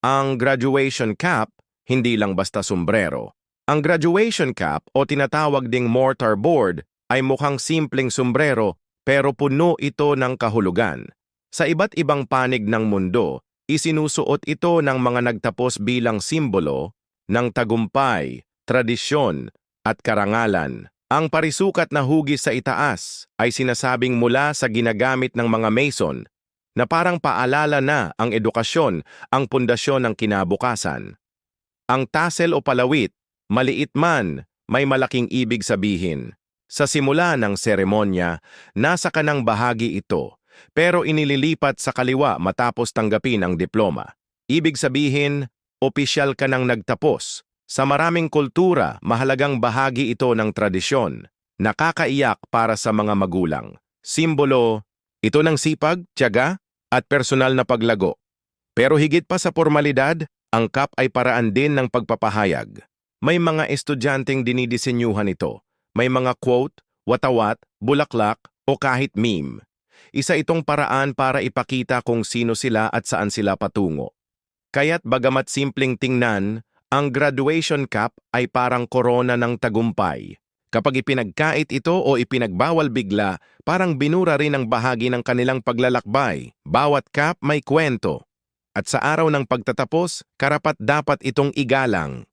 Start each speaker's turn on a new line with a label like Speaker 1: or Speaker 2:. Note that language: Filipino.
Speaker 1: Ang graduation cap, hindi lang basta sombrero. Ang graduation cap o tinatawag ding mortar board ay mukhang simpleng sombrero pero puno ito ng kahulugan. Sa iba't ibang panig ng mundo, isinusuot ito ng mga nagtapos bilang simbolo ng tagumpay, tradisyon at karangalan. Ang parisukat na hugis sa itaas ay sinasabing mula sa ginagamit ng mga Mason na parang paalala na ang edukasyon ang pundasyon ng kinabukasan. Ang tassel o palawit, maliit man, may malaking ibig sabihin. Sa simula ng seremonya, nasa kanang bahagi ito, pero inililipat sa kaliwa matapos tanggapin ang diploma. Ibig sabihin, opisyal ka nang nagtapos. Sa maraming kultura, mahalagang bahagi ito ng tradisyon. Nakakaiyak para sa mga magulang. Simbolo, ito ng sipag, tiyaga, at personal na paglago. Pero higit pa sa formalidad, ang cup ay paraan din ng pagpapahayag. May mga estudyanteng dinidisenyuhan ito. May mga quote, watawat, bulaklak, o kahit meme. Isa itong paraan para ipakita kung sino sila at saan sila patungo. Kaya't bagamat simpleng tingnan, ang graduation cap ay parang korona ng tagumpay. Kapag ipinagkait ito o ipinagbawal bigla, parang binura rin ang bahagi ng kanilang paglalakbay. Bawat cap may kwento. At sa araw ng pagtatapos, karapat dapat itong igalang.